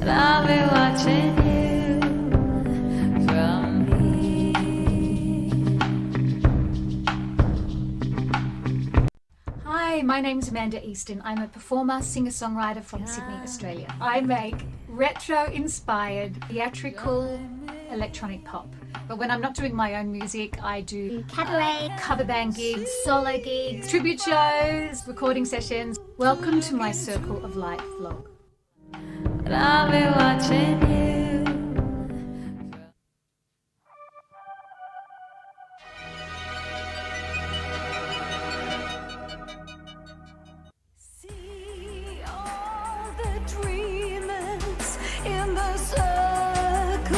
but I'll be watching you from here. Hi, my name's Amanda Easton. I'm a performer, singer-songwriter from Sydney, Australia. I make retro-inspired theatrical electronic pop. But when I'm not doing my own music, I do cabaret, cover band gigs, solo gigs, tribute shows, recording sessions. Welcome to my Circle of Life vlog. But I'll be watching you. See all the dreamers in the circle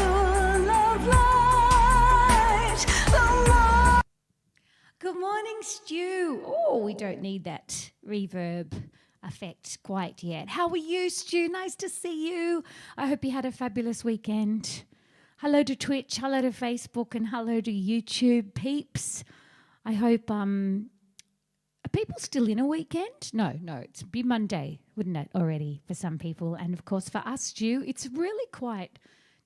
of light. Good morning, Stu. Oh, we don't need that reverb effect quite yet. How are you, Stu? Nice to see you. I hope you had a fabulous weekend. Hello to Twitch, hello to Facebook, and hello to YouTube peeps. I hope, are people still in a weekend? No, it'd be Monday, wouldn't it, already for some people? And of course for us, Stu, it's really quite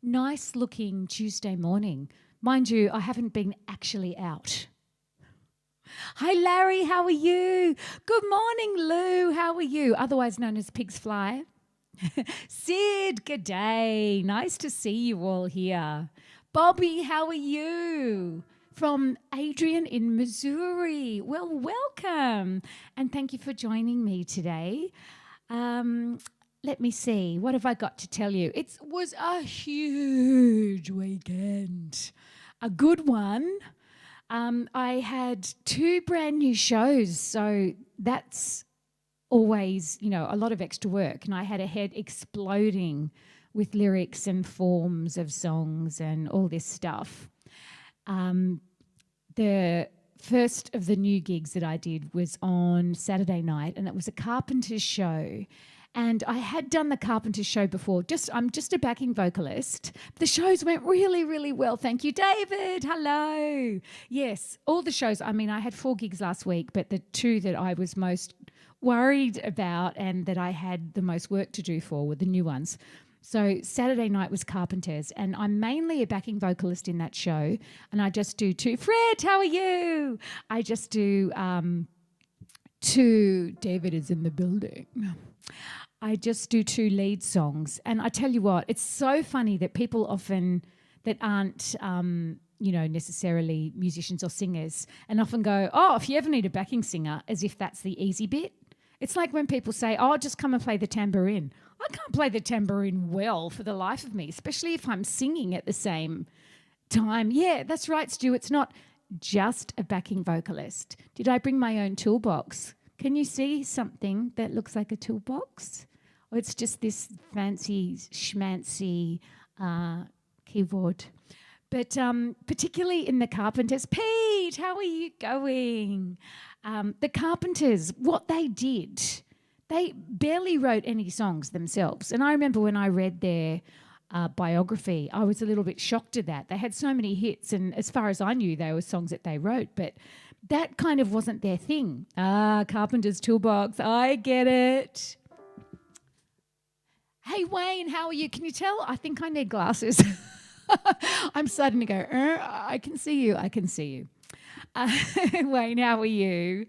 nice looking Tuesday morning. Mind you, I haven't been actually out. Hi, Larry, how are you? Good morning, Lou, how are you? Otherwise known as Pigs Fly. Sid, good day. Nice to see you all here. Bobby, how are you? From Adrian in Missouri. Well, welcome. And thank you for joining me today. Let me see. What have I got to tell you? It was a huge weekend. A good one. I had 2 brand new shows, so that's always, a lot of extra work. And I had a head exploding with lyrics and forms of songs and all this stuff. The first of the new gigs that I did was on Saturday night, and it was a Carpenters show. And I had done the Carpenters show before. I'm just a backing vocalist. The shows went really, really well. Thank you, David. Hello. Yes, all the shows. I mean, I had 4 gigs last week, but the 2 that I was most worried about and that I had the most work to do for were the new ones. So Saturday night was Carpenters, and I'm mainly a backing vocalist in that show. And I just do 2. Fred, how are you? I just do 2. David is in the building. I just do 2 lead songs. And I tell you what, it's so funny that people often that aren't, necessarily musicians or singers and often go, oh, if you ever need a backing singer, as if that's the easy bit. It's like when people say, oh, just come and play the tambourine. I can't play the tambourine well for the life of me, especially if I'm singing at the same time. Yeah, that's right, Stu. It's not just a backing vocalist. Did I bring my own toolbox? Can you see something that looks like a toolbox? Or it's just this fancy schmancy keyboard. But particularly in the Carpenters, Pete, how are you going? The Carpenters, what they did, they barely wrote any songs themselves. And I remember when I read their biography, I was a little bit shocked at that. They had so many hits, and as far as I knew, they were songs that they wrote, but that kind of wasn't their thing. Carpenter's Toolbox, I get it. Hey, Wayne, how are you? Can you tell? I think I need glasses. I'm starting to go, I can see you. Wayne, how are you?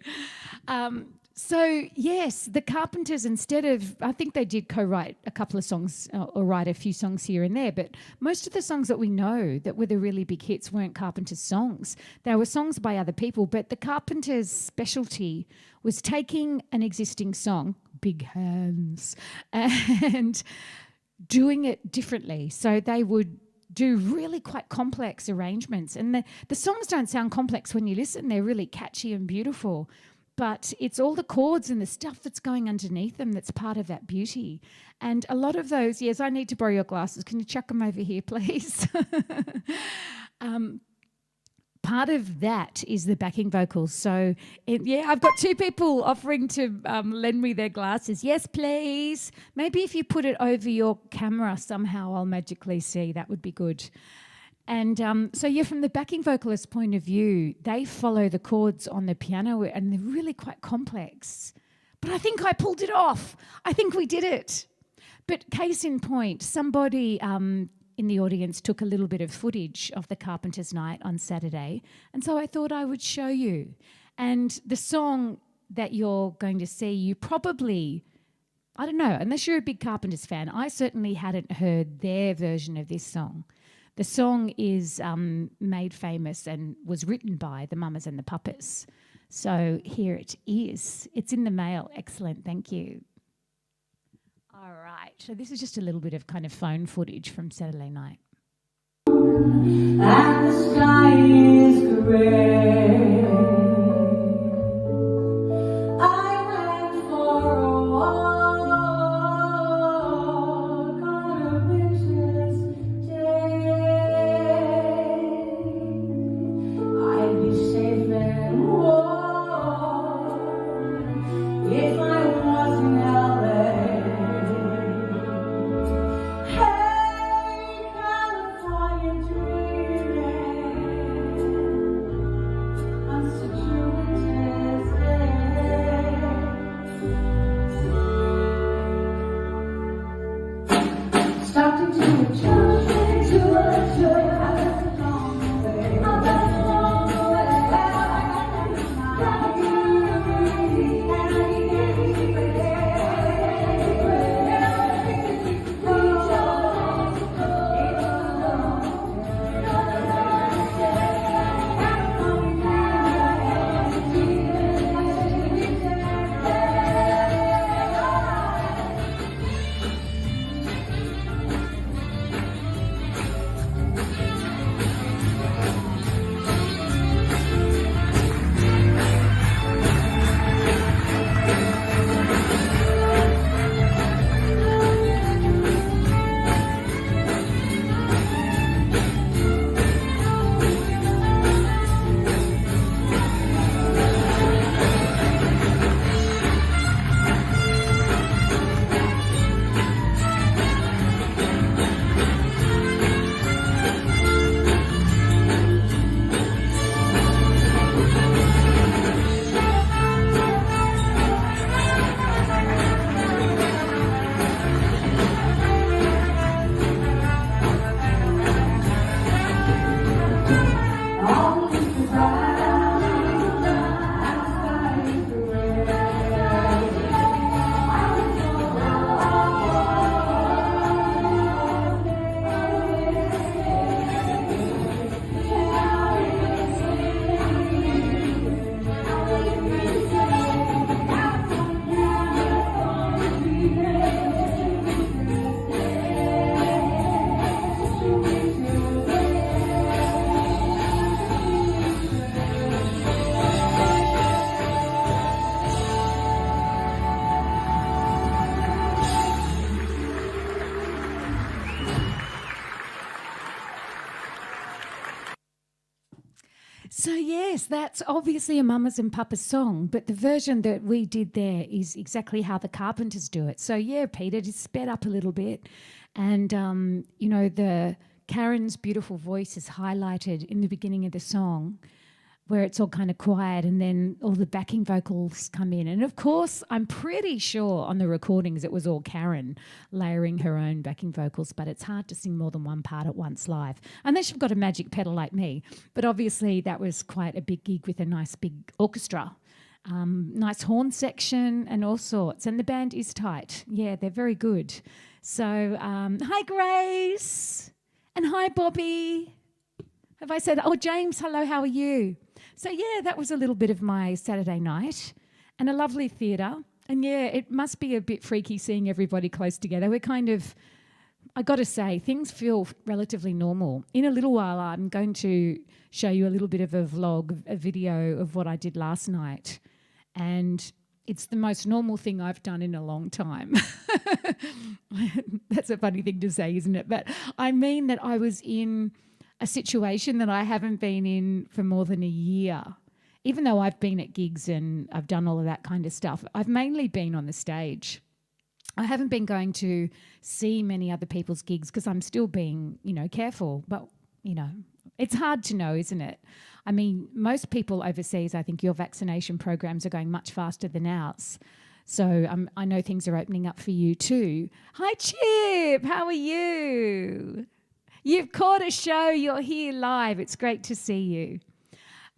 So, yes, the Carpenters, instead of, I think they did co-write a couple of songs or write a few songs here and there, but most of the songs that we know that were the really big hits weren't Carpenters songs. They were songs by other people, but the Carpenters' specialty was taking an existing song, Big Hands, and doing it differently. So they would do really quite complex arrangements. And the songs don't sound complex when you listen. They're really catchy and beautiful. But it's all the chords and the stuff that's going underneath them that's part of that beauty. And a lot of those, yes, I need to borrow your glasses. Can you chuck them over here, please? Part of that is the backing vocals. So, I've got 2 people offering to lend me their glasses. Yes, please. Maybe if you put it over your camera somehow, I'll magically see. That would be good. And from the backing vocalist point of view, they follow the chords on the piano and they're really quite complex. But I think I pulled it off. I think we did it. But case in point, somebody in the audience took a little bit of footage of the Carpenters' Night on Saturday, and so I thought I would show you. And the song that you're going to see, you probably, I don't know, unless you're a big Carpenters fan, I certainly hadn't heard their version of this song. The song is made famous and was written by the Mamas and the Papas. So here it is. It's in the mail. Excellent, thank you. All right, so this is just a little bit of kind of phone footage from Saturday night. And the sky is grey. I went for a walk on a winter's day. I'd be safe and warm if I was in LA. Stopped into a church, to a church, I left it long way. I left it long way. So yes, that's obviously a Mamas and Papas song, but the version that we did there is exactly how the Carpenters do it. So yeah, Peter, just sped up a little bit, and you know, the Karen's beautiful voice is highlighted in the beginning of the song, where it's all kind of quiet, and then all the backing vocals come in. And of course, I'm pretty sure on the recordings it was all Karen layering her own backing vocals, but it's hard to sing more than one part at once live, unless you've got a magic pedal like me. But obviously that was quite a big gig with a nice big orchestra, nice horn section and all sorts. And the band is tight. Yeah, they're very good. So hi, Grace. And hi, Bobby. Have I said, oh, James, hello, how are you? So, yeah, that was a little bit of my Saturday night, and a lovely theatre. And, yeah, it must be a bit freaky seeing everybody close together. We're kind of, I got to say, things feel relatively normal. In a little while, I'm going to show you a little bit of a vlog, a video of what I did last night. And it's the most normal thing I've done in a long time. That's a funny thing to say, isn't it? But I mean that I was in a situation that I haven't been in for more than a year. Even though I've been at gigs and I've done all of that kind of stuff, I've mainly been on the stage. I haven't been going to see many other people's gigs because I'm still being, you know, careful. But, you know, it's hard to know, isn't it? I mean, most people overseas, I think your vaccination programs are going much faster than ours. So I know things are opening up for you too. Hi, Chip. How are you? You've caught a show. You're here live. It's great to see you.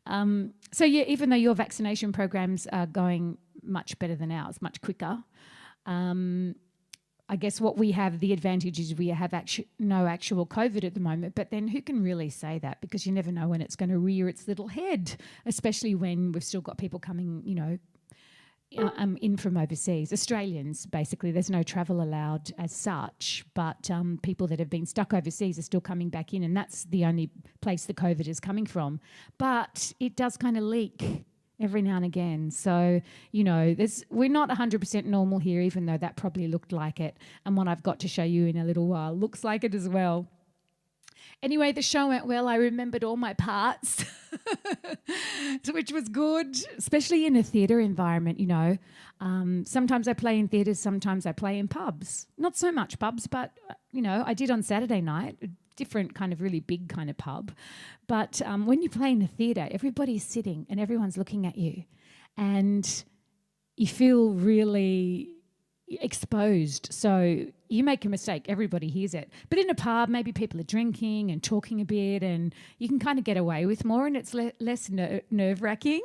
So even though your vaccination programs are going much better than ours, much quicker, I guess what we have, the advantage is we have no actual COVID at the moment, but then who can really say that? Because you never know when it's going to rear its little head, especially when we've still got people coming, in from overseas. Australians, basically, there's no travel allowed as such, but people that have been stuck overseas are still coming back in, and that's the only place the COVID is coming from. But it does kind of leak every now and again. So, we're not 100% normal here, even though that probably looked like it. And what I've got to show you in a little while looks like it as well. Anyway, the show went well. I remembered all my parts, which was good, especially in a theatre environment, Sometimes I play in theatres, sometimes I play in pubs. Not so much pubs, but, I did on Saturday night, a different kind of really big kind of pub. But when you play in a theatre, everybody's sitting and everyone's looking at you. And you feel really exposed. So you make a mistake, everybody hears it. But in a pub, maybe people are drinking and talking a bit, and you can kind of get away with more, and it's less nerve-wracking.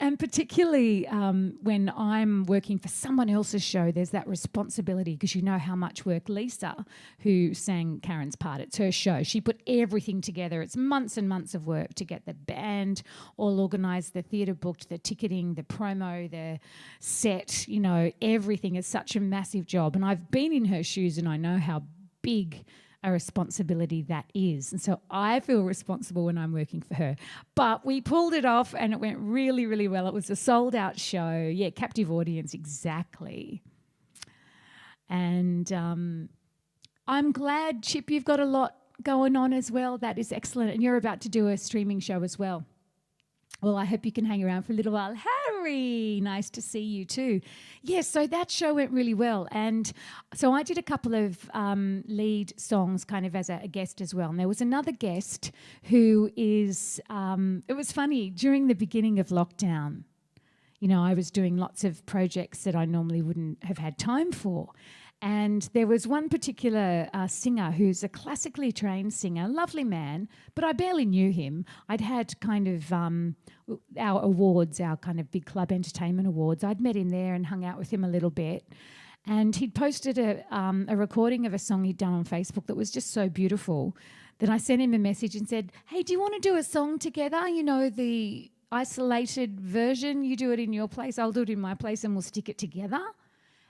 And particularly when I'm working for someone else's show, there's that responsibility, because you know how much work Lisa, who sang Karen's part, it's her show. She put everything together. It's months and months of work to get the band all organised, the theatre booked, the ticketing, the promo, the set, everything is such a massive job. And I've been in her shoes and I know how big a responsibility that is. And so I feel responsible when I'm working for her. But we pulled it off and it went really, really well. It was a sold-out show. Yeah, captive audience, exactly. And I'm glad, Chip, you've got a lot going on as well. That is excellent. And you're about to do a streaming show as well. Well, I hope you can hang around for a little while. Harry, nice to see you too. Yes, so that show went really well. And so I did a couple of lead songs kind of as a guest as well. And there was another guest who is, it was funny, during the beginning of lockdown, I was doing lots of projects that I normally wouldn't have had time for. And there was one particular singer who's a classically trained singer, lovely man, but I barely knew him. I'd had kind of our awards, our kind of big club entertainment awards. I'd met him there and hung out with him a little bit. And he'd posted a recording of a song he'd done on Facebook that was just so beautiful that I sent him a message and said, hey, do you want to do a song together? The isolated version, you do it in your place, I'll do it in my place, and we'll stick it together.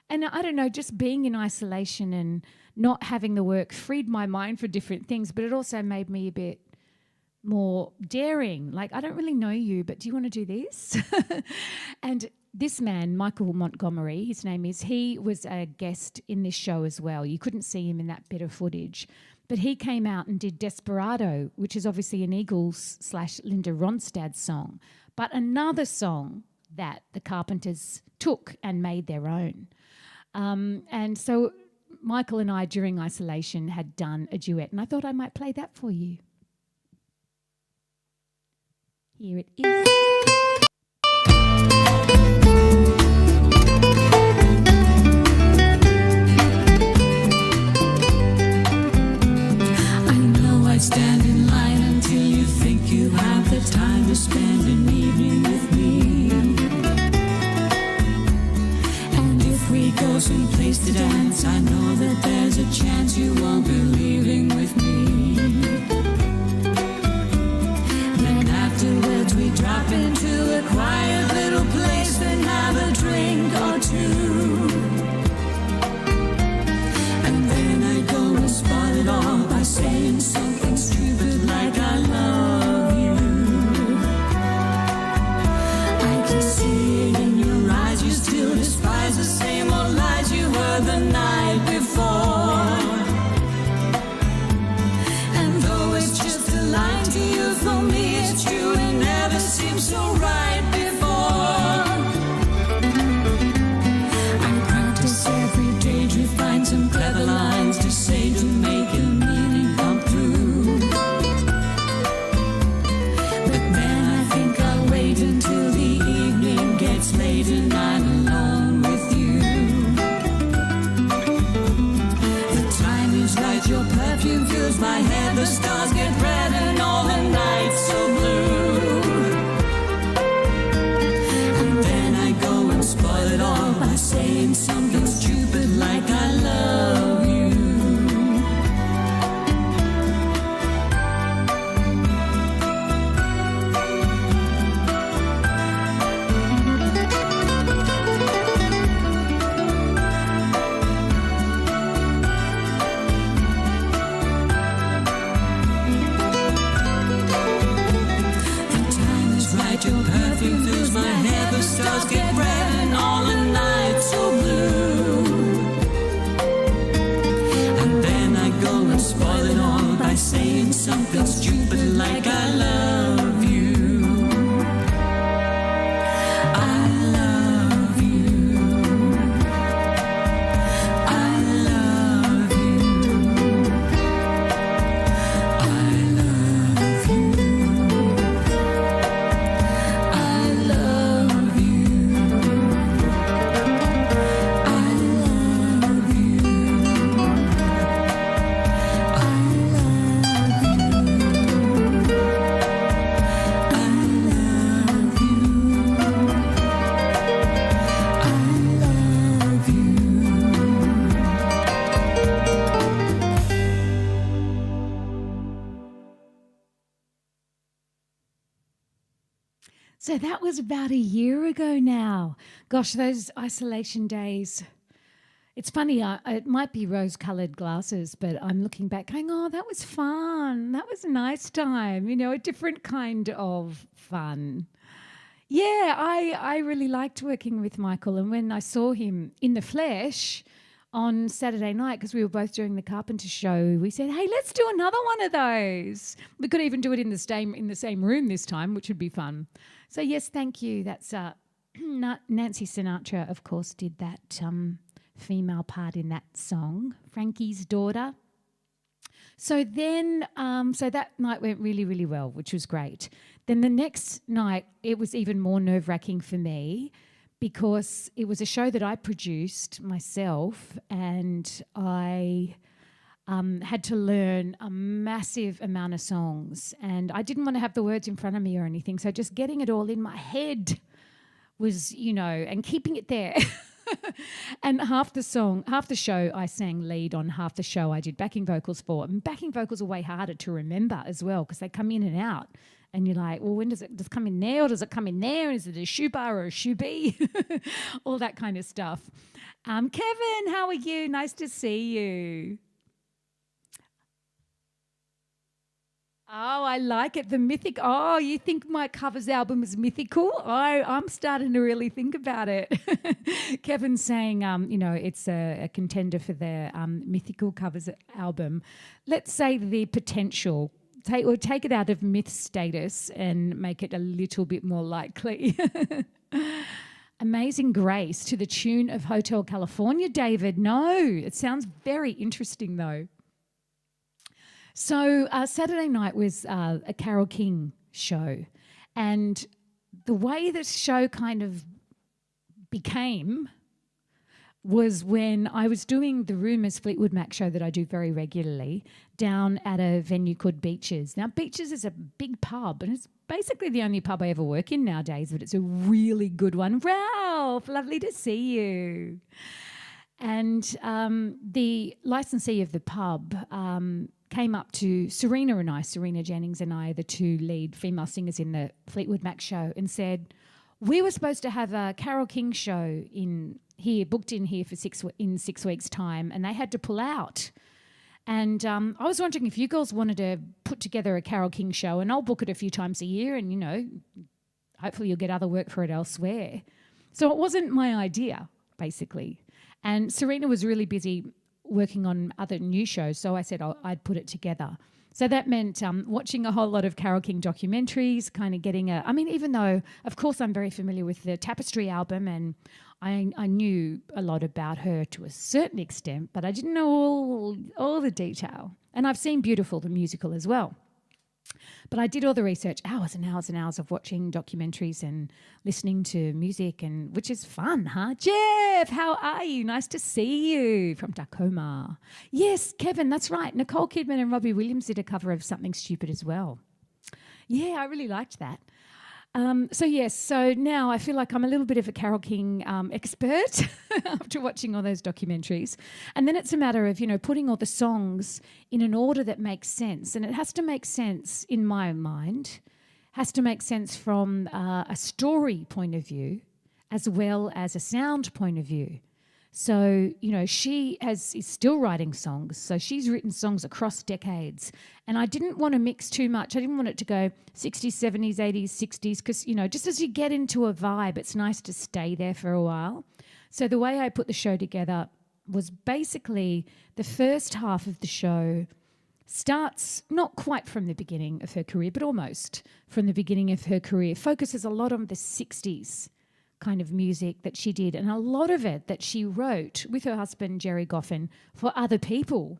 And I don't know, just being in isolation and not having the work freed my mind for different things, but it also made me a bit more daring. Like, I don't really know you, but do you want to do this? And this man, Michael Montgomery, his name is, he was a guest in this show as well. You couldn't see him in that bit of footage. But he came out and did Desperado, which is obviously an Eagles/Linda Ronstadt song, but another song that the Carpenters took and made their own. And so Michael and I, during isolation, had done a duet, and I thought I might play that for you. Here it is. I know I'd stand in line until you think you have the time to spend an evening with me. We go someplace to dance, I know that there's a chance you won't be leaving with me. Then afterwards we drop into a quiet little place and have a drink or two. And then I go and spoil it all by saying something stupid like I love you. I can see it in your eyes, you still despise the same old lies you heard the night before. fills my head, the stars get red and all the nights so blue. And then I go and spoil it all by saying something stupid like I love you. Your perfume fills my hair, the stars get red and all the nights so blue. And then I go and spoil it all by saying something stupid like I love you. I love you. I love you. I love you. So that was about a year ago now. Gosh, those isolation days. It's funny, it might be rose-coloured glasses, but I'm looking back going, oh, that was fun. That was a nice time, a different kind of fun. Yeah, I really liked working with Michael. And when I saw him in the flesh on Saturday night, because we were both doing the Carpenter show, we said, hey, let's do another one of those. We could even do it in the same room this time, which would be fun. So, yes, thank you. That's Nancy Sinatra, of course, did that female part in that song, Frankie's daughter. So then, so that night went really, really well, which was great. Then the next night, it was even more nerve-wracking for me because it was a show that I produced myself, and I had to learn a massive amount of songs, and I didn't want to have the words in front of me or anything, so just getting it all in my head was, and keeping it there. And half the show I sang lead on, half the show I did backing vocals for. And backing vocals are way harder to remember as well because they come in and out. And you're like, well, when does it come in there or does it come in there? Is it a shoe bar or a shoe bee? All that kind of stuff. Kevin, how are you? Nice to see you. Oh, I like it. The mythic. Oh, you think my covers album is mythical? I'm starting to really think about it. Kevin's saying, it's a contender for the mythical covers album. Let's say the potential. Take it out of myth status and make it a little bit more likely. Amazing Grace to the tune of Hotel California, David. No, it sounds very interesting though. So Saturday night was a Carole King show, and the way this show kind of became was when I was doing the Rumours Fleetwood Mac show that I do very regularly down at a venue called Beaches. Now, Beaches is a big pub, and it's basically the only pub I ever work in nowadays, but it's a really good one. Ralph, lovely to see you. And the licensee of the pub came up to Serena Jennings and I, the two lead female singers in the Fleetwood Mac show, and said, we were supposed to have a Carole King show booked in here for 6 weeks' time, and they had to pull out. And I was wondering if you girls wanted to put together a Carole King show, and I'll book it a few times a year, and, hopefully you'll get other work for it elsewhere. So it wasn't my idea, basically. And Serena was really busy working on other new shows, so I said I'd put it together. So that meant watching a whole lot of Carole King documentaries, kind of getting even though, of course, I'm very familiar with the Tapestry album and I knew a lot about her to a certain extent, but I didn't know all the detail. And I've seen Beautiful, the musical, as well. But I did all the research, hours and hours and hours of watching documentaries and listening to music, and which is fun, huh? Jeff, how are you? Nice to see you from Tacoma. Yes, Kevin, that's right. Nicole Kidman and Robbie Williams did a cover of Something Stupid as well. Yeah, I really liked that. So now I feel like I'm a little bit of a Carole King expert after watching all those documentaries. And then it's a matter of, putting all the songs in an order that makes sense. And it has to make sense in my mind, has to make sense from a story point of view as well as a sound point of view. So, she is still writing songs. So she's written songs across decades. And I didn't want to mix too much. I didn't want it to go 60s, 70s, 80s, 60s, because, just as you get into a vibe, it's nice to stay there for a while. So the way I put the show together was basically the first half of the show starts not quite from the beginning of her career, but almost from the beginning of her career, focuses a lot on the 60s. Kind of music that she did, and a lot of it that she wrote with her husband Jerry Goffin for other people,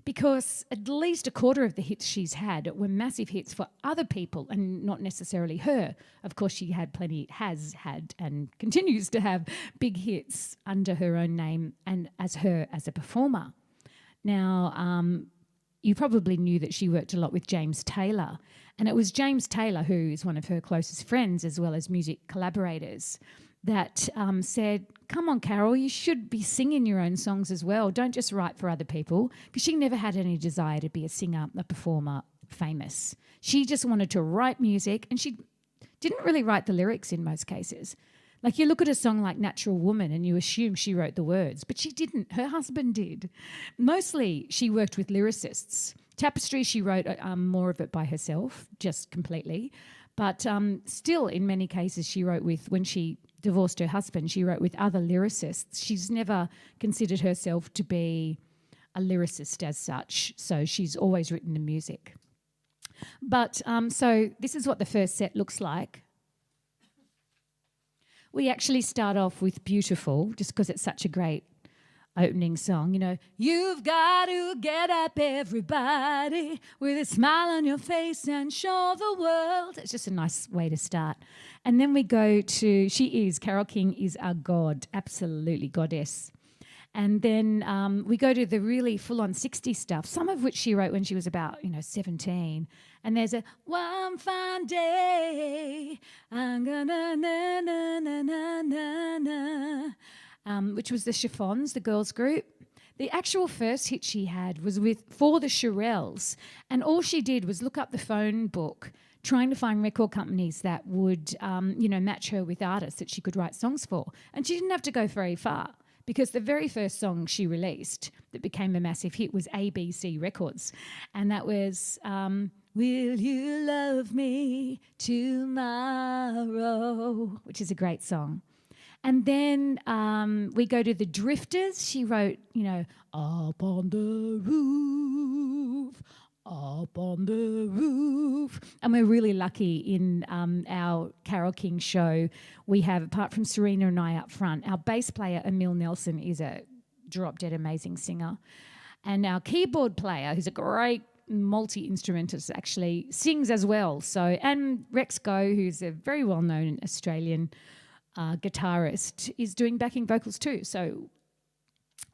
because at least a quarter of the hits she's had were massive hits for other people and not necessarily her. Of course, she has had and continues to have big hits under her own name and as a performer. Now, you probably knew that she worked a lot with James Taylor, and it was James Taylor, who is one of her closest friends as well as music collaborators, that said, come on, Carole, you should be singing your own songs as well. Don't just write for other people, because she never had any desire to be a singer, a performer, famous. She just wanted to write music, and she didn't really write the lyrics in most cases. Like, you look at a song like Natural Woman and you assume she wrote the words, but she didn't. Her husband did. Mostly she worked with lyricists. Tapestry, she wrote more of it by herself, just completely. But still, in many cases, she wrote with, when she divorced her husband, she wrote with other lyricists. She's never considered herself to be a lyricist as such, so she's always written the music. But so this is what the first set looks like. We actually start off with Beautiful, just because it's such a great opening song. You've got to get up, everybody, with a smile on your face and show the world. It's just a nice way to start. And then we go to, Carole King is a god, absolutely goddess. And then we go to the really full-on 60s stuff, some of which she wrote when she was about, 17. And there's a one fine day, I'm gonna na na na na na na, which was the Chiffons, the girls group. The actual first hit she had was for the Shirelles, and all she did was look up the phone book, trying to find record companies that would, match her with artists that she could write songs for. And she didn't have to go very far, because the very first song she released that became a massive hit was ABC Records. And that was Will You Love Me Tomorrow, which is a great song. And then we go to the Drifters. She wrote, Up on the Roof, Up on the Roof. And we're really lucky in our Carole King show. We have, apart from Serena and I up front, our bass player, Emil Nelson, is a drop-dead amazing singer. And our keyboard player, who's a great multi-instrumentist, actually sings as well. So, and Rex Go, who's a very well-known Australian guitarist, is doing backing vocals too. So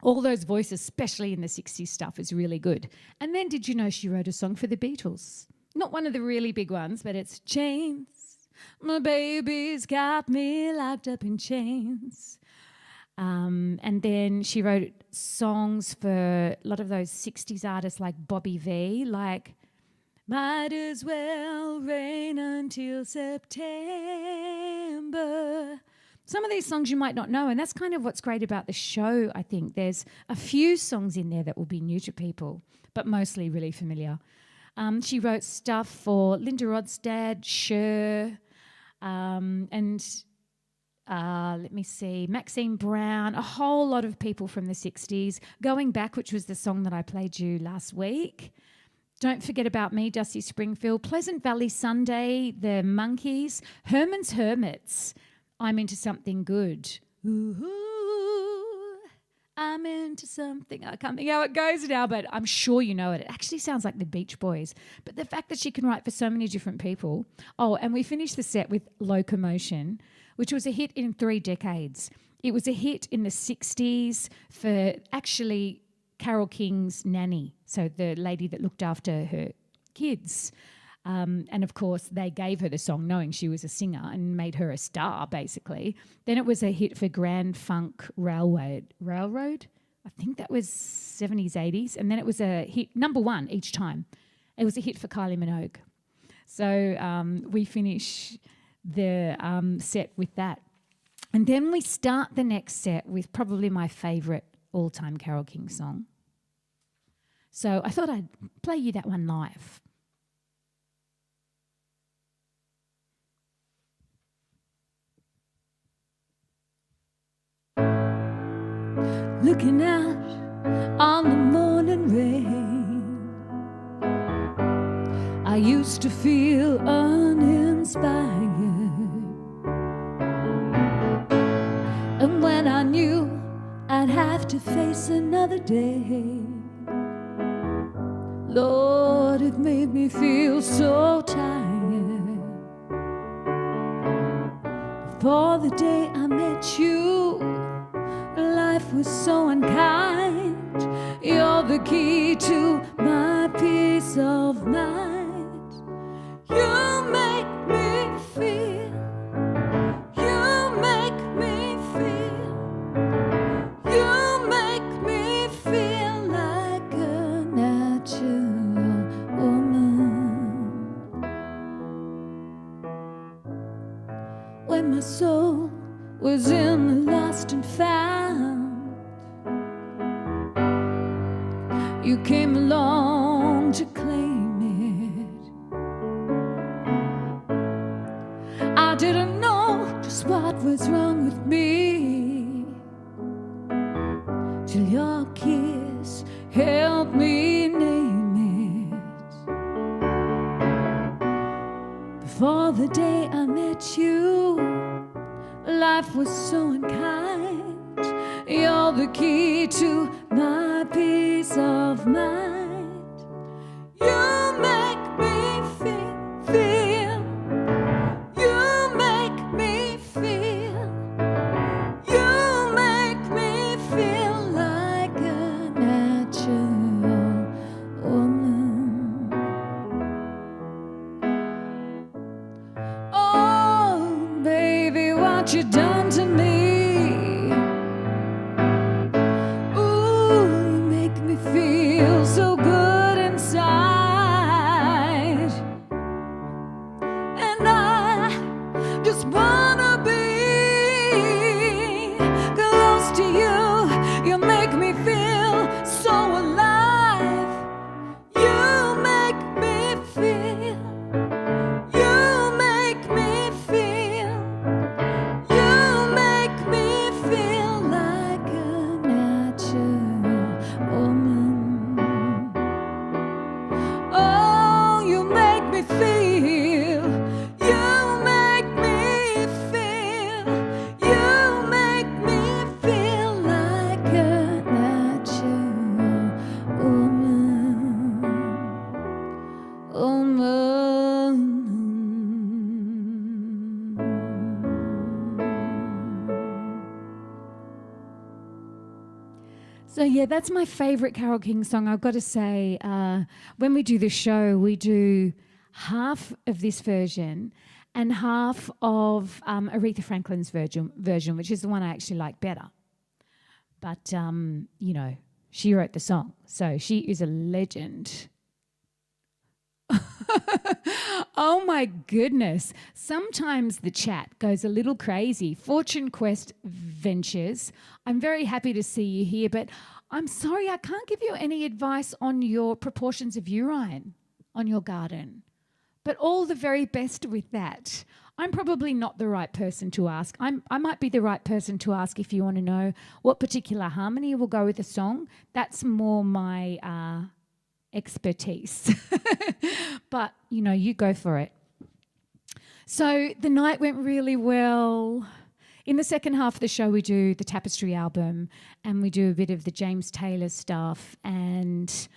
all those voices, especially in the 60s stuff, is really good. And then did you know she wrote a song for the Beatles? Not one of the really big ones, but it's Chains. My baby's got me locked up in chains. And then she wrote songs for a lot of those 60s artists like Bobby V, like Might As Well Rain Until September. Some of these songs you might not know, and that's kind of what's great about the show, I think. There's a few songs in there that will be new to people, but mostly really familiar. She wrote stuff for Linda Ronstadt, Cher, let me see, Maxine Brown, a whole lot of people from the 60s. Going Back, which was the song that I played you last week. Don't Forget About Me, Dusty Springfield. Pleasant Valley Sunday, the Monkees. Herman's Hermits, I'm Into Something Good. Ooh, I'm into something. I can't think how it goes now, but I'm sure you know it. It actually sounds like the Beach Boys. But the fact that she can write for so many different people. Oh, and we finished the set with Locomotion, which was a hit in 3 decades. It was a hit in the 60s for actually Carole King's nanny, so the lady that looked after her kids. And of course, they gave her the song knowing she was a singer and made her a star, basically. Then it was a hit for Grand Funk Railroad. I think that was 70s, 80s. And then it was a hit, number 1 each time. It was a hit for Kylie Minogue. So we finish the set with that. And then we start the next set with probably my favourite all-time Carole King song. So I thought I'd play you that one live. Looking out on the morning rain, I used to feel uninspired. And when I knew I'd have to face another day, Lord, it made me feel so tired. Before the day I met you, life was so unkind. You're the key to my peace of mind. You make me feel, you make me feel, you make me feel like a natural woman. When my soul was in the lost and found, you came along to claim it. I didn't know just what was wrong with me till your kiss helped me name it. Before the day I met you, life was so unkind. You're the key to my peace of mind. You make me feel, you make me feel, you make me feel like a natural woman. Oh, baby, what you done to me? Feel so good inside, and I just wanna be close to you. You make me feel so alive. You make me feel, you make me feel, you make me feel like a natural woman. So yeah, that's my favourite Carole King song. I've got to say, when we do the show, we do half of this version and half of Aretha Franklin's version, which is the one I actually like better. But, you know, she wrote the song, so she is a legend. Oh my goodness. Sometimes the chat goes a little crazy. Fortune Quest Ventures, I'm very happy to see you here, but I'm sorry I can't give you any advice on your proportions of urine on your garden. But all the very best with that. I'm probably not the right person to ask. I might be the right person to ask if you want to know what particular harmony will go with the song. That's more my expertise. But, you know, you go for it. So the night went really well. In the second half of the show, we do the Tapestry album and we do a bit of the James Taylor stuff, and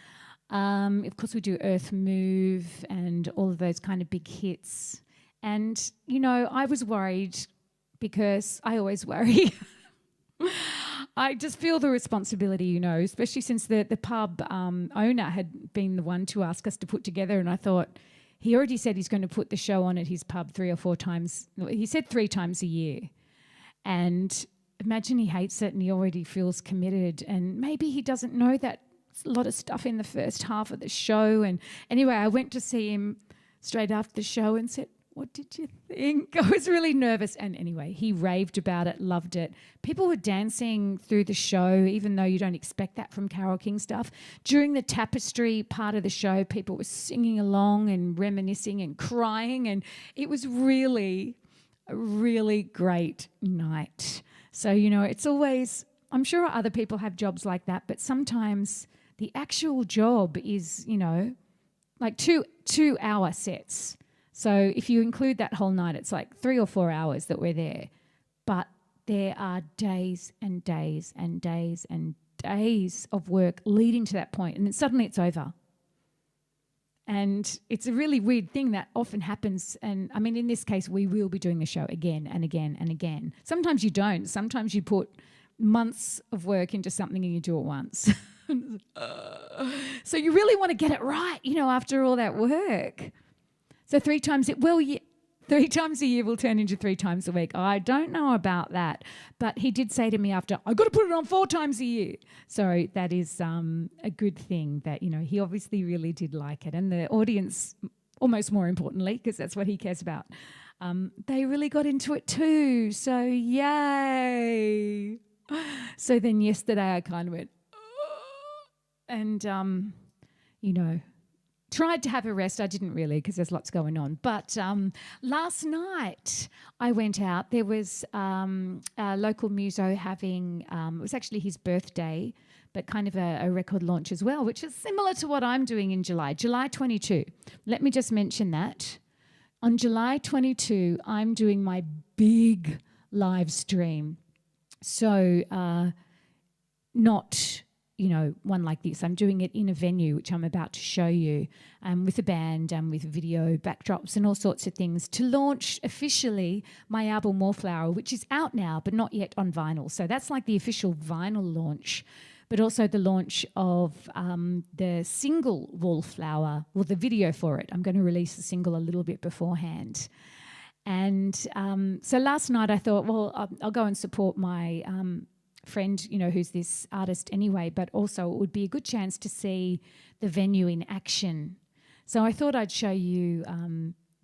of course we do Earth Move and all of those kind of big hits. And, you know, I was worried because I always worry. I just feel the responsibility, you know, especially since the pub owner had been the one to ask us to put together, and I thought he already said he's going to put the show on at his pub 3 or 4 times. He said 3 times a year. And imagine he hates it and he already feels committed, and maybe he doesn't know that a lot of stuff in the first half of the show. And anyway, I went to see him straight after the show and said, "What did you think?" I was really nervous. And anyway, he raved about it, loved it. People were dancing through the show, even though you don't expect that from Carole King stuff. During the Tapestry part of the show, people were singing along and reminiscing and crying. And it was really a really great night. So, you know, it's always, I'm sure other people have jobs like that, but sometimes the actual job is, you know, like 2-hour sets. So if you include that whole night, it's like 3 or 4 hours that we're there. But there are days and days and days and days of work leading to that point, and then suddenly it's over. And it's a really weird thing that often happens. And I mean, in this case, we will be doing the show again and again and again. Sometimes you don't. Sometimes you put months of work into something and you do it once. So you really want to get it right, you know, after all that work. So 3 times a year will turn into 3 times a week. I don't know about that. But he did say to me after, "I've got to put it on 4 times a year." So that is a good thing that, you know, he obviously really did like it. And the audience, almost more importantly, because that's what he cares about, they really got into it too. So yay. So then yesterday I kind of went, and, you know, tried to have a rest. I didn't really, because there's lots going on. But last night I went out. There was a local muso having, it was actually his birthday, but kind of a record launch as well, which is similar to what I'm doing in July 22. Let me just mention that. On July 22, I'm doing my big live stream. So not, you know, one like this. I'm doing it in a venue, which I'm about to show you, with a band and with video backdrops and all sorts of things, to launch officially my album Wallflower, which is out now but not yet on vinyl. So that's like the official vinyl launch, but also the launch of the single Wallflower, well, the video for it. I'm going to release the single a little bit beforehand. And so last night I thought, well, I'll go and support my friend, you know, who's this artist anyway, but also it would be a good chance to see the venue in action. So I thought I'd show you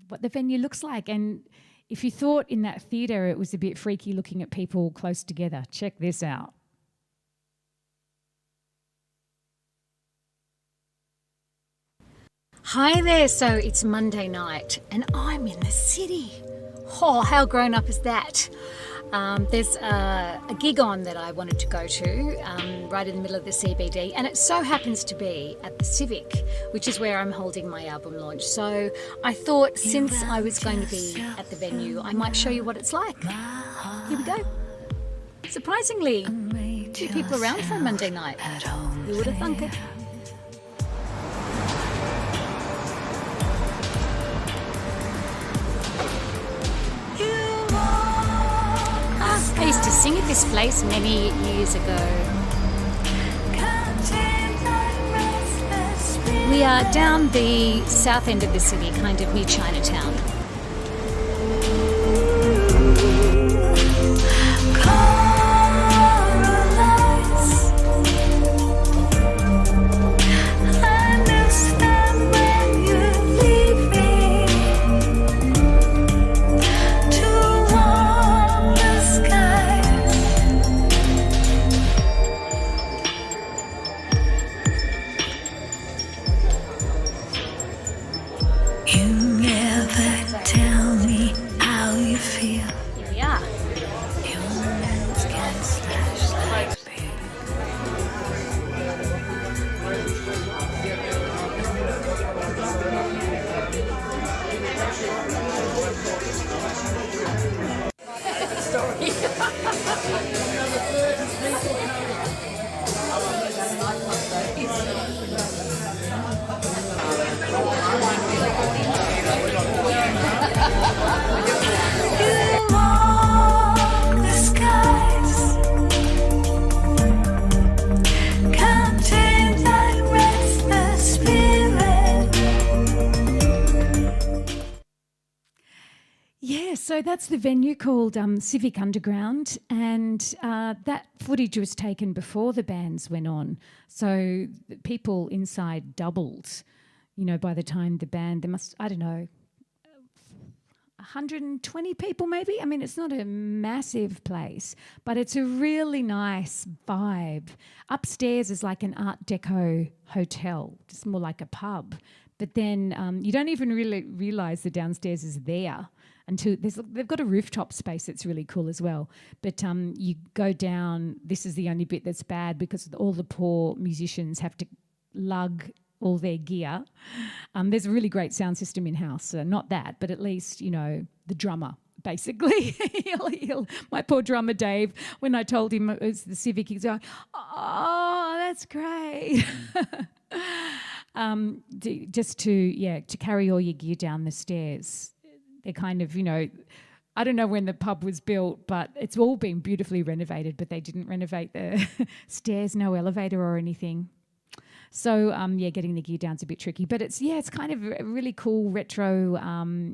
what the venue looks like. And if you thought in that theatre it was a bit freaky looking at people close together, check this out. Hi there, so it's Monday night and I'm in the city. Oh, how grown up is that? There's a gig on that I wanted to go to right in the middle of the CBD, and it so happens to be at the Civic, which is where I'm holding my album launch. So I thought, since I was going to be at the venue, I might show you what it's like. Here we go. Surprisingly, 2 people around for a Monday night. Who would have thunk it? I used to sing at this place many years ago. We are down the south end of the city, kind of near Chinatown. You never So that's the venue called Civic Underground, and that footage was taken before the bands went on. So the people inside doubled, by the time the band, there must, I don't know, 120 people maybe. I mean, it's not a massive place, but it's a really nice vibe. Upstairs is like an Art Deco hotel, just more like a pub. But then you don't even really realise the downstairs is there until they've got a rooftop space that's really cool as well. But you go down, this is the only bit that's bad because all the poor musicians have to lug all their gear. There's a really great sound system in-house, so not that, but at least, the drummer, basically. My poor drummer, Dave, when I told him it was the Civic, he's going, oh, that's great. Just to carry all your gear down the stairs. They're kind of, I don't know when the pub was built, but it's all been beautifully renovated, but they didn't renovate the stairs, no elevator or anything. So, getting the gear down's a bit tricky. But it's kind of a really cool retro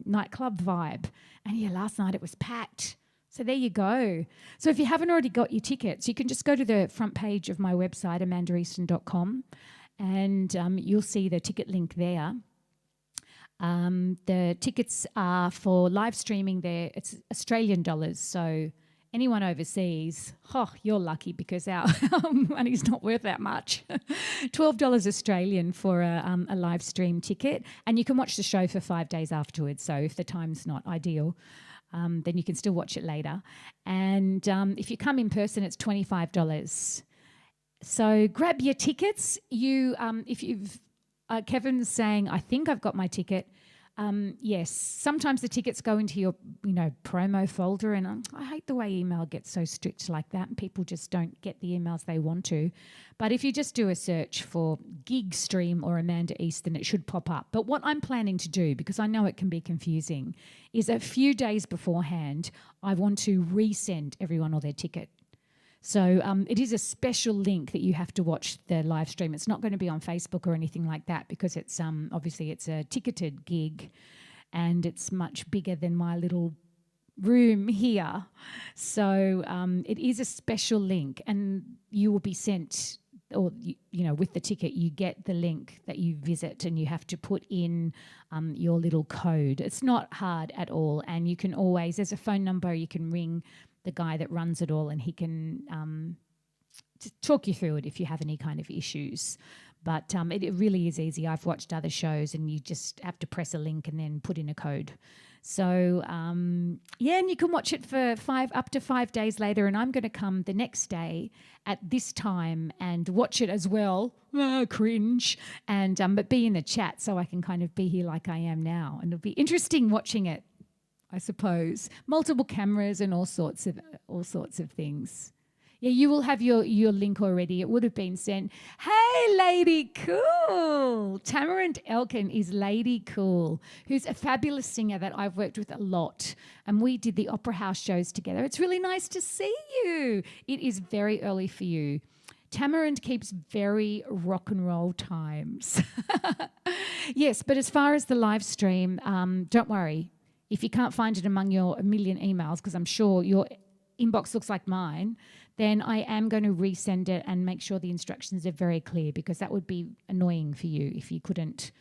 nightclub vibe. And, last night it was packed. So there you go. So if you haven't already got your tickets, you can just go to the front page of my website, amandaeaston.com, and you'll see the ticket link there. The tickets are for live streaming there. It's Australian dollars, so anyone overseas, you're lucky because our money's not worth that much. $12 Australian for a live stream ticket, and you can watch the show for 5 days afterwards. So if the time's not ideal, then you can still watch it later. And if you come in person, it's $25. So grab your tickets. If you've Kevin's saying, I think I've got my ticket. Yes, sometimes the tickets go into your, promo folder, and I hate the way email gets so strict like that, and people just don't get the emails they want to. But if you just do a search for Gig Stream or Amanda Easton, it should pop up. But what I'm planning to do, because I know it can be confusing, is a few days beforehand, I want to resend everyone all their ticket. So it is a special link that you have to watch the live stream. It's not going to be on Facebook or anything like that because it's obviously it's a ticketed gig and it's much bigger than my little room here. So it is a special link, and you will be sent, or with the ticket you get the link that you visit, and you have to put in your little code. It's not hard at all, and you can always, there's a phone number you can ring the guy that runs it all, and he can just talk you through it if you have any kind of issues. But it really is easy. I've watched other shows and you just have to press a link and then put in a code. So, and you can watch it for up to 5 days later, and I'm going to come the next day at this time and watch it as well. Cringe. And but be in the chat so I can kind of be here like I am now. And it'll be interesting watching it, I suppose. Multiple cameras and all sorts of things. Yeah, you will have your link already. It would have been sent. Hey, Lady Cool. Tamarant Elkin is Lady Cool, who's a fabulous singer that I've worked with a lot. And we did the Opera House shows together. It's really nice to see you. It is very early for you. Tamarant keeps very rock and roll times. Yes, but as far as the live stream, don't worry. If you can't find it among your 1 million emails, because I'm sure your inbox looks like mine, then I am going to resend it and make sure the instructions are very clear, because that would be annoying for you if you couldn't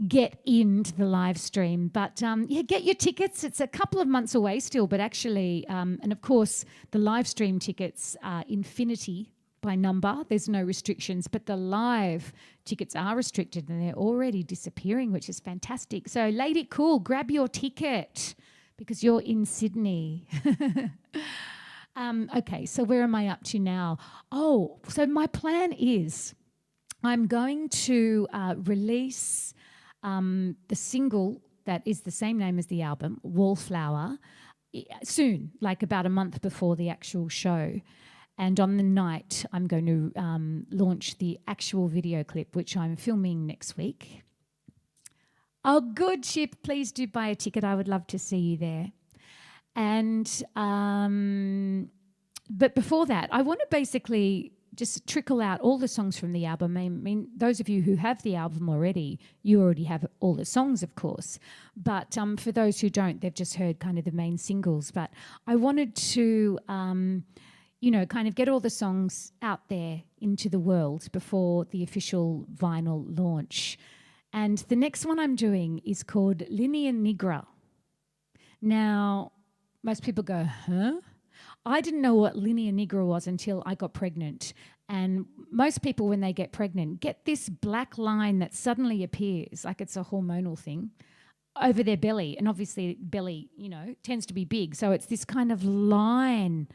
get into the live stream. But get your tickets. It's a couple of months away still, but actually, and of course, the live stream tickets are infinity by number. There's no restrictions, but the live tickets are restricted and they're already disappearing, which is fantastic. So Lady Cool, grab your ticket because you're in Sydney. Okay, so where am I up to now? Oh, so my plan is I'm going to release the single that is the same name as the album, Wallflower, soon, like about a month before the actual show. And on the night, I'm going to launch the actual video clip, which I'm filming next week. Oh, good, Chip. Please do buy a ticket. I would love to see you there. And but before that, I want to basically just trickle out all the songs from the album. I mean, those of you who have the album already, you already have all the songs, of course. But for those who don't, they've just heard kind of the main singles. But I wanted to, kind of get all the songs out there into the world before the official vinyl launch. And the next one I'm doing is called Linea Nigra. Now, most people go, huh? I didn't know what linea nigra was until I got pregnant. And most people, when they get pregnant, get this black line that suddenly appears, like it's a hormonal thing, over their belly. And obviously belly, tends to be big. So it's this kind of line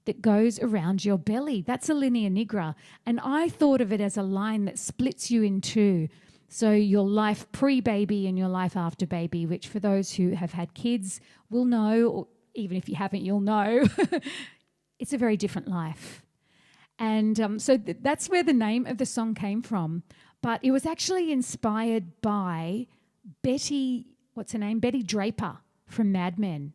that goes around your belly. That's a linea nigra. And I thought of it as a line that splits you in two. So your life pre-baby and your life after baby, which for those who have had kids will know, or even if you haven't, you'll know, it's a very different life. And so that's where the name of the song came from. But it was actually inspired by Betty Draper from Mad Men.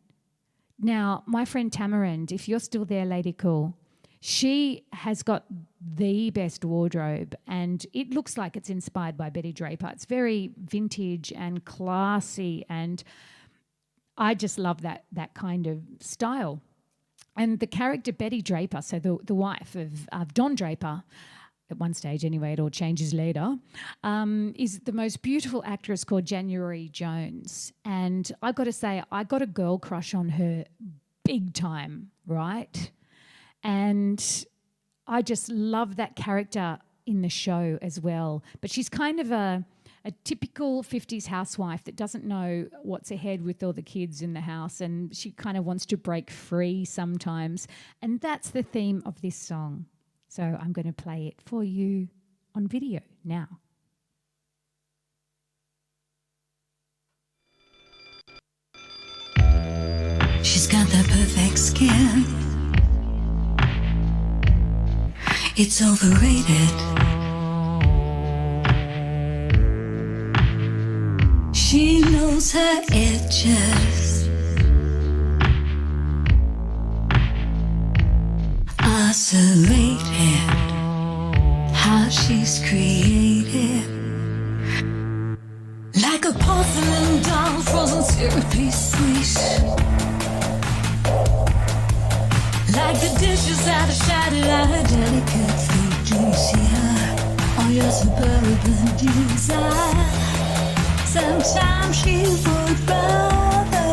Now, my friend Tamarind, if you're still there, Lady Cool, she has got the best wardrobe, and it looks like it's inspired by Betty Draper. It's very vintage and classy, and I just love that kind of style. And the character Betty Draper, so the wife of Don Draper, at one stage anyway, it all changes later, is the most beautiful actress called January Jones. And I got to say, I got a girl crush on her big time, right? And I just love that character in the show as well. But she's kind of a typical 50s housewife that doesn't know what's ahead with all the kids in the house, and she kind of wants to break free sometimes. And that's the theme of this song. So I'm going to play it for you on video now. She's got the perfect skin. It's overrated. She knows her edges are serrated. How she's created, like a porcelain doll, frozen syrupy sweet. Like the dishes that are shattered at her delicate feet. Do you see her on your suburban desire? Sometimes she would rather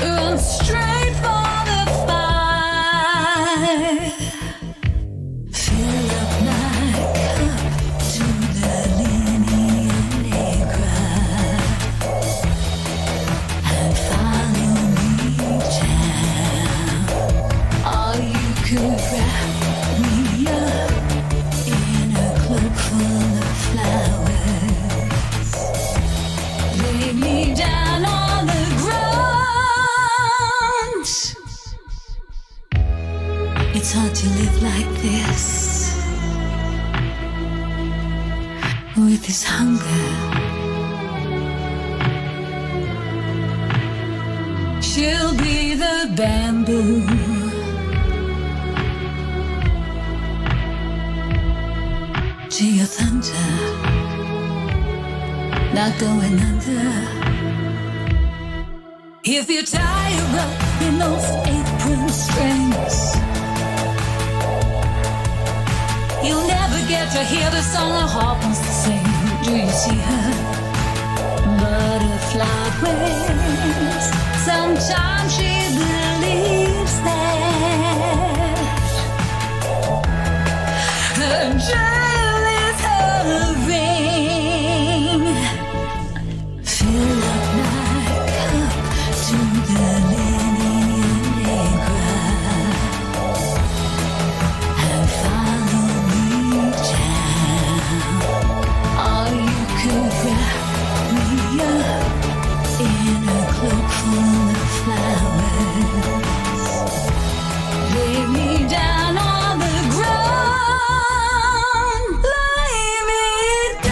run straight for the fire. Fill up my cup to the linea nigra and follow me down. Or you could wrap me up in a cloak full of flowers. Lay me down on the ground. It's hard to live like this, with this hunger. She'll be the bamboo to your thunder, not going under. If you tie her up in those apron strings, you'll never get to hear the song a harp wants to sing. Do you see her? Butterfly wings. Sometimes she believes that her journey is her ring. Fill up my cup to the linea nigra and follow me down. Or you could wrap me up in a cloak full of flowers. Lay me down on the ground. Lay me down.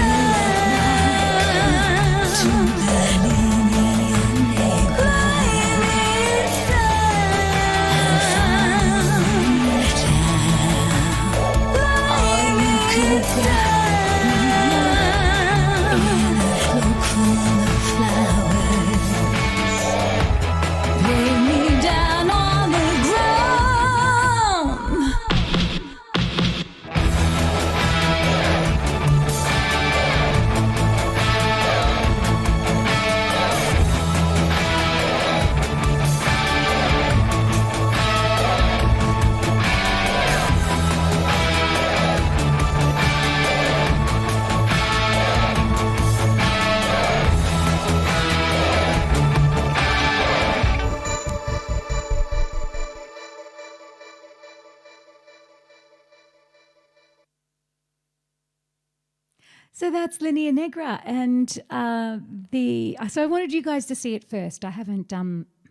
So that's Linea Negra, and so I wanted you guys to see it first. I haven't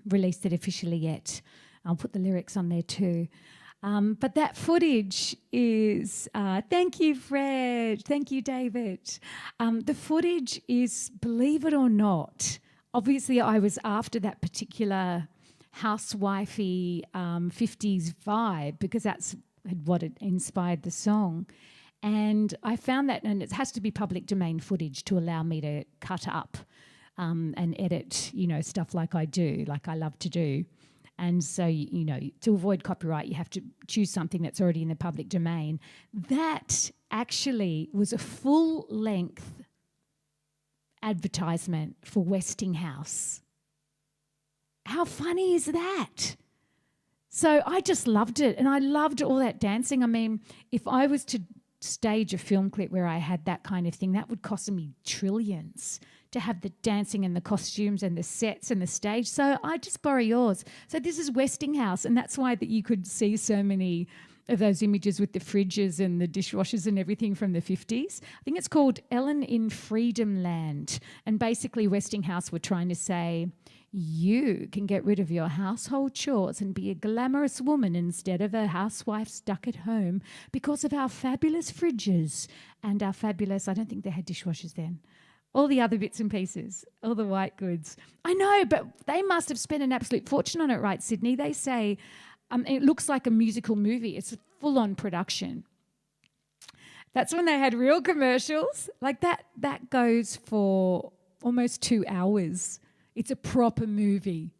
released it officially yet. I'll put the lyrics on there too. But that footage is, thank you, Fred. Thank you, David. The footage is, believe it or not, obviously I was after that particular housewifey 50s vibe because that's what it inspired the song. And I found that, and it has to be public domain footage to allow me to cut up and edit, stuff like I do, like I love to do. And so, to avoid copyright, you have to choose something that's already in the public domain. That actually was a full-length advertisement for Westinghouse. How funny is that? So I just loved it, and I loved all that dancing. I mean, if I was to stage a film clip where I had that kind of thing, that would cost me trillions to have the dancing and the costumes and the sets and the stage. So I just borrow yours. So this is Westinghouse, and that's why that you could see so many of those images with the fridges and the dishwashers and everything from the 50s. I think it's called Ellen in Freedom Land. And basically Westinghouse were trying to say, you can get rid of your household chores and be a glamorous woman instead of a housewife stuck at home because of our fabulous fridges and our fabulous, I don't think they had dishwashers then, all the other bits and pieces, all the white goods. I know, but they must have spent an absolute fortune on it, right, Sydney? They say it looks like a musical movie. It's a full-on production. That's when they had real commercials. Like that goes for almost 2 hours. It's a proper movie.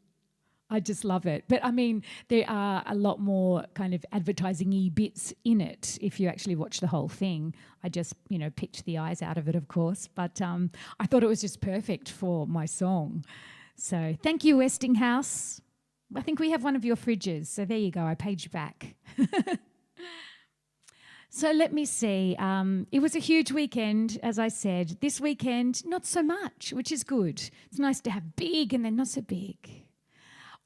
I just love it. But, I mean, there are a lot more kind of advertising-y bits in it if you actually watch the whole thing. I just, picked the eyes out of it, of course. But I thought it was just perfect for my song. So thank you, Westinghouse. I think we have one of your fridges. So there you go. I paid you back. So let me see. It was a huge weekend, as I said. This weekend, not so much, which is good. It's nice to have big and then not so big.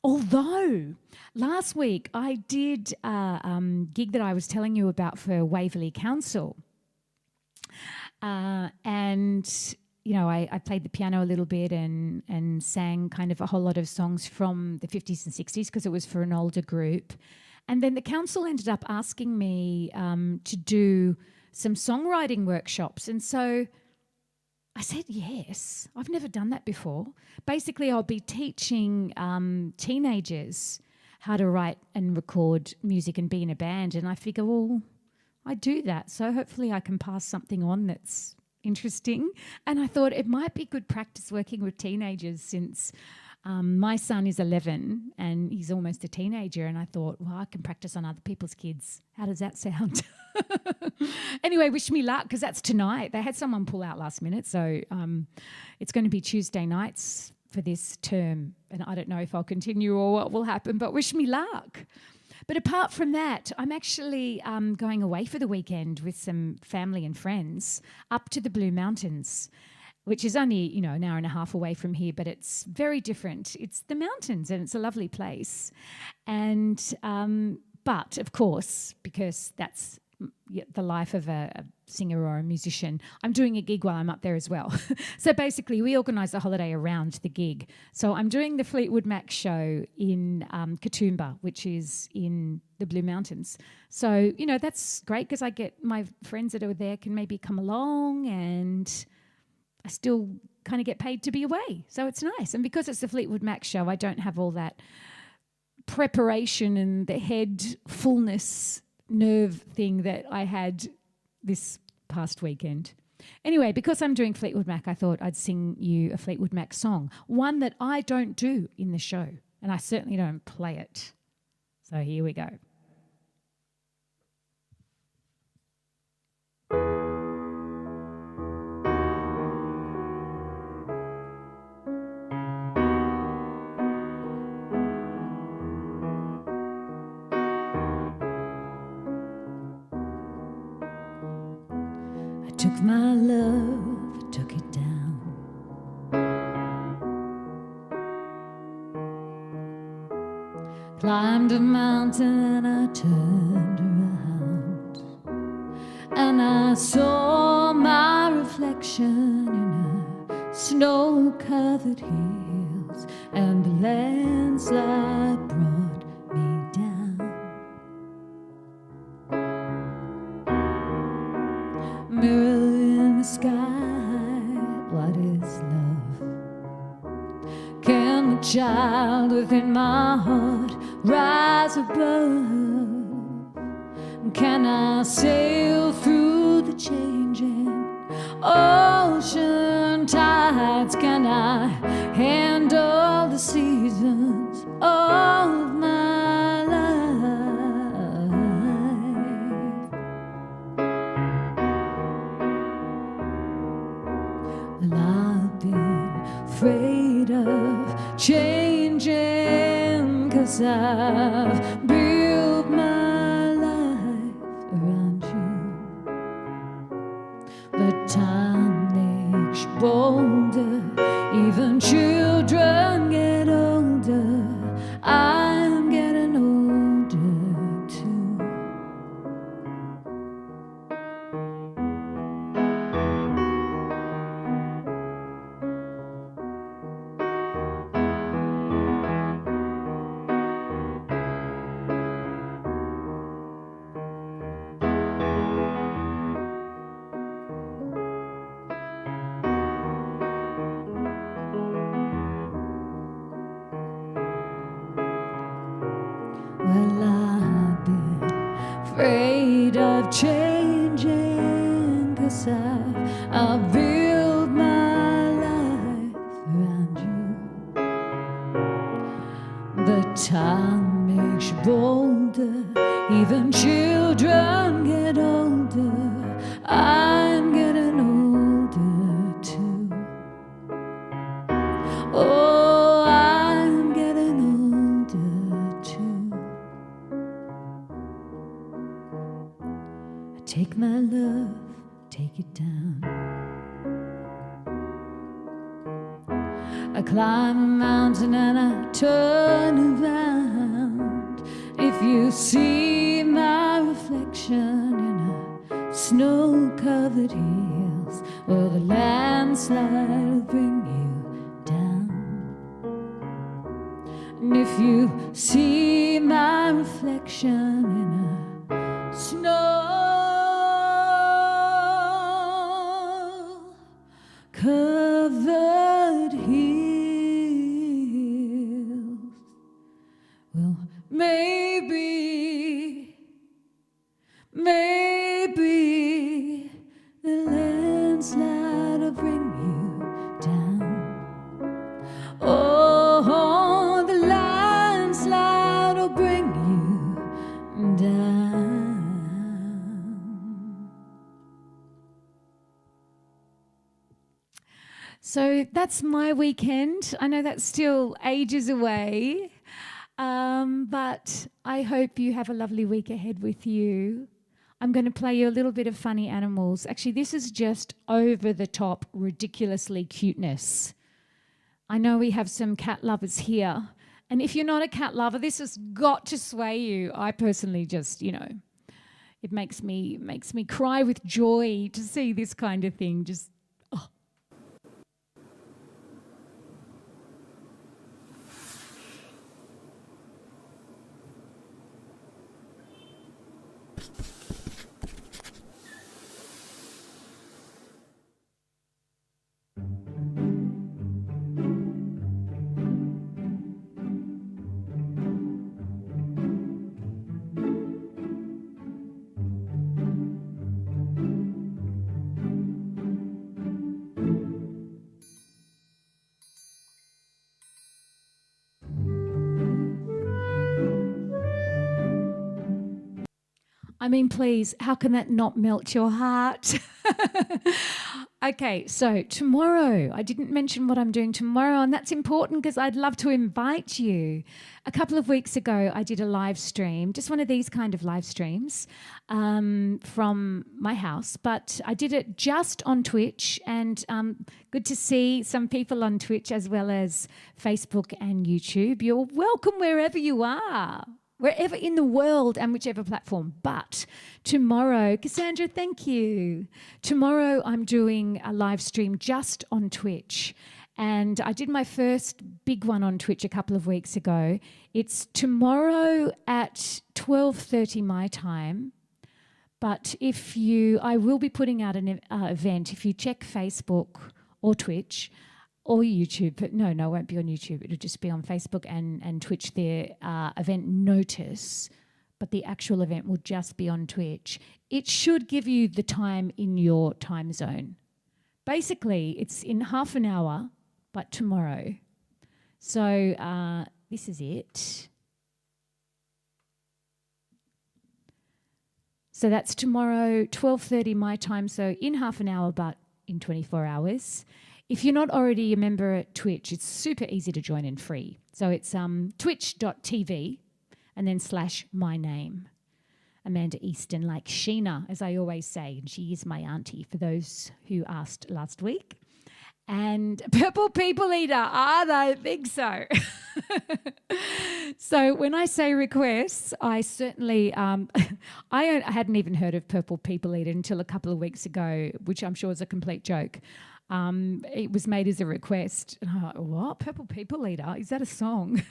Although last week I did a gig that I was telling you about for Waverley Council. And, I played the piano a little bit and sang kind of a whole lot of songs from the 50s and 60s because it was for an older group. And then the council ended up asking me to do some songwriting workshops. And so I said yes. I've never done that before. Basically, I'll be teaching teenagers how to write and record music and be in a band. And I figure, well, I do that. So hopefully I can pass something on that's interesting. And I thought it might be good practice working with teenagers since my son is 11 and he's almost a teenager, and I thought, well, I can practice on other people's kids. How does that sound? Anyway, wish me luck because that's tonight. They had someone pull out last minute, so it's going to be Tuesday nights for this term, and I don't know if I'll continue or what will happen, but wish me luck. But apart from that, I'm actually going away for the weekend with some family and friends up to the Blue Mountains, which is only, an hour and a half away from here, but it's very different. It's the mountains and it's a lovely place. And, but of course, because that's the life of a singer or a musician, I'm doing a gig while I'm up there as well. So basically we organise the holiday around the gig. So I'm doing the Fleetwood Mac show in Katoomba, which is in the Blue Mountains. So, that's great because I get my friends that are there can maybe come along, and I still kind of get paid to be away. So it's nice. And because it's the Fleetwood Mac show, I don't have all that preparation and the head fullness nerve thing that I had this past weekend. Anyway, because I'm doing Fleetwood Mac, I thought I'd sing you a Fleetwood Mac song, one that I don't do in the show, and I certainly don't play it. So here we go. Took my love, took it down. Climbed a mountain and I turned around, and I saw my reflection snow-covered hills, and the landslide brought me down. Mirror in the sky, what is love? Can the child within my heart rise above? Can I sail through the changing ocean tides? Can I handle the seasons of my life? Well, I've been afraid of changing, 'cause I've built my life around you. But time makes you bolder, even children get older. I'm getting older too. Well, I've been afraid of changing, 'cause I've built my life around you. But time makes you bolder, even children get older. I'm getting older too. Oh, I'm getting older too. I take my love, take it down. I climb a mountain and I turn around. If you see my reflection in a snow-covered hills, well, the landslide will bring you down. And if you see my reflection in a snow-covered hills, well, maybe the landslide will bring you down. Oh, the landslide will bring you down. So that's my weekend. I know that's still ages away, but I hope you have a lovely week ahead with you. I'm going to play you a little bit of funny animals. Actually, this is just over the top, ridiculously cuteness. I know we have some cat lovers here. And if you're not a cat lover, this has got to sway you. I personally just, it makes me cry with joy to see this kind of thing. Just, oh. I mean, please, how can that not melt your heart? Okay, so tomorrow, I didn't mention what I'm doing tomorrow, and that's important because I'd love to invite you. A couple of weeks ago, I did a live stream, just one of these kind of live streams from my house, but I did it just on Twitch, and good to see some people on Twitch as well as Facebook and YouTube. You're welcome wherever you are. wherever in the world and whichever platform. But tomorrow, Cassandra, thank you. Tomorrow I'm doing a live stream just on Twitch. And I did my first big one on Twitch a couple of weeks ago. It's tomorrow at 12:30 my time. But I will be putting out an event. If you check Facebook or Twitch or YouTube, but no, it won't be on YouTube. It'll just be on Facebook and Twitch, their event notice. But the actual event will just be on Twitch. It should give you the time in your time zone. Basically, it's in half an hour, but tomorrow. So this is it. So that's tomorrow, 12:30 my time, so in half an hour, but in 24 hours. If you're not already a member at Twitch, it's super easy to join and free. So it's twitch.tv and then /my name, Amanda Easton, like Sheena, as I always say, and she is my auntie for those who asked last week. And Purple People Eater, I think so. So when I say requests, I certainly, I hadn't even heard of Purple People Eater until a couple of weeks ago, which I'm sure is a complete joke. It was made as a request. And I'm like, what? Purple People Eater? Is that a song?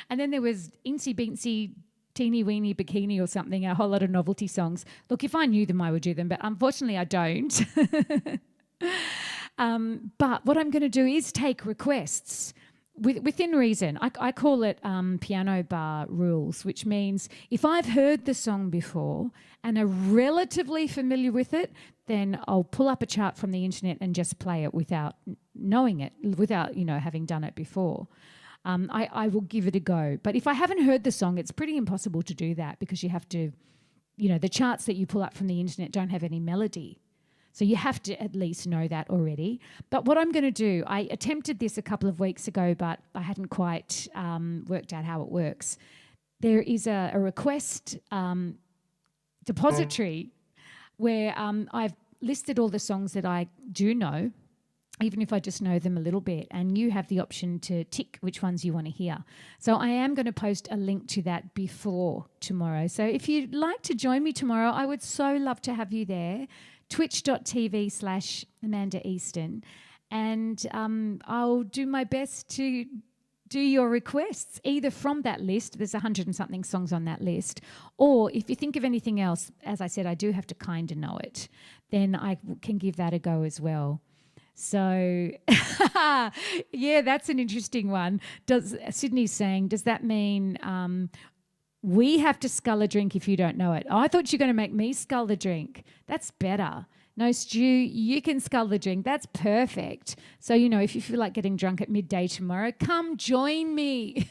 And then there was Incy Beansy Teeny Weeny Bikini or something, a whole lot of novelty songs. Look, if I knew them, I would do them, but unfortunately I don't. But what I'm going to do is take requests within reason. I call it piano bar rules, which means if I've heard the song before and are relatively familiar with it, then I'll pull up a chart from the internet and just play it without knowing it, without, having done it before. I will give it a go. But if I haven't heard the song, it's pretty impossible to do that because you have to, the charts that you pull up from the internet don't have any melody. So you have to at least know that already. But what I'm going to do, I attempted this a couple of weeks ago, but I hadn't quite worked out how it works. There is a request depository where I've listed all the songs that I do know, even if I just know them a little bit, and you have the option to tick which ones you want to hear. So I am going to post a link to that before tomorrow. So if you'd like to join me tomorrow, I would so love to have you there. twitch.tv/Amanda Easton, and I'll do my best to do your requests either from that list. There's 100 and something songs on that list, or if you think of anything else, as I said, I do have to kind of know it, then I can give that a go as well. So yeah, that's an interesting one. Sydney's saying, does that mean we have to scull a drink if you don't know it? Oh, I thought you were going to make me scull the drink. That's better. No, Stu, you can scull the drink. That's perfect. So, if you feel like getting drunk at midday tomorrow, come join me.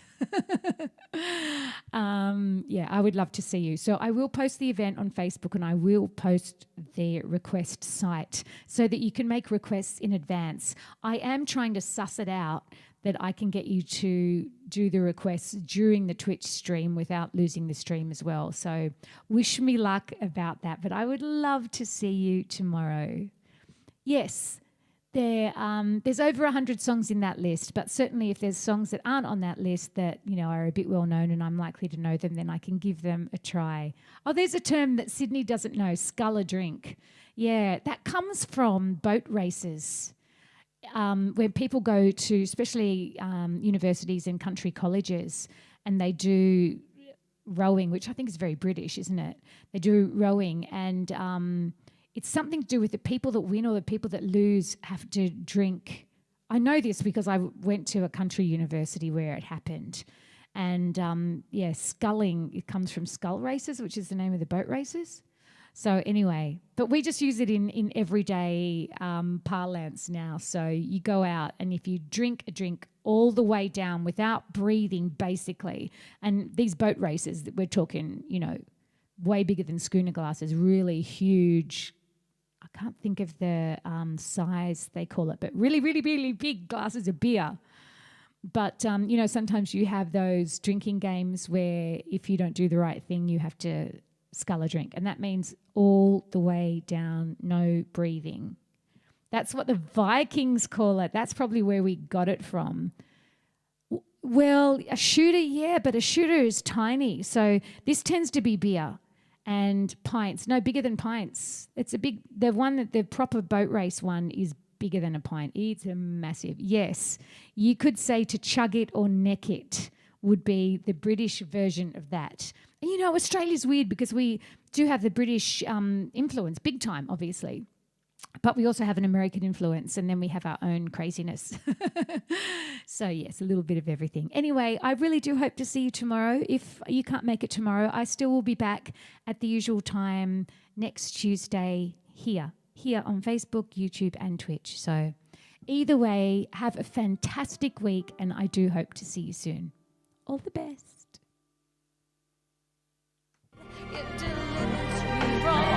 Yeah, I would love to see you. So I will post the event on Facebook and I will post the request site so that you can make requests in advance. I am trying to suss it out that I can get you to do the requests during the Twitch stream without losing the stream as well. So wish me luck about that, but I would love to see you tomorrow. Yes, there's over 100 songs in that list, but certainly if there's songs that aren't on that list that, are a bit well known and I'm likely to know them, then I can give them a try. Oh, there's a term that Sydney doesn't know, scull a drink. Yeah, that comes from boat races. When people go to, especially universities and country colleges, and they do rowing, which I think is very British, isn't it? They do rowing, and it's something to do with the people that win or the people that lose have to drink. I know this because I went to a country university where it happened. And, sculling, it comes from scull races, which is the name of the boat races. So anyway, but we just use it in everyday parlance now. So you go out and if you drink a drink all the way down without breathing, basically, and these boat races, we're talking, way bigger than schooner glasses, really huge. I can't think of the size they call it, but really, really, really big glasses of beer. But, sometimes you have those drinking games where if you don't do the right thing, you have to scull a drink, and that means all the way down, no breathing. That's what the Vikings call it. That's probably where we got it from. Well, a shooter, yeah, but a shooter is tiny. So this tends to be beer and pints. No, bigger than pints. It's a big, the proper boat race one is bigger than a pint. It's a massive, yes. You could say to chug it or neck it would be the British version of that. And you know, Australia's weird because we do have the British influence, big time, obviously. But we also have an American influence, and then we have our own craziness. So, yes, a little bit of everything. Anyway, I really do hope to see you tomorrow. If you can't make it tomorrow, I still will be back at the usual time next Tuesday here on Facebook, YouTube, and Twitch. So, either way, have a fantastic week, and I do hope to see you soon. All the best. It delivers me from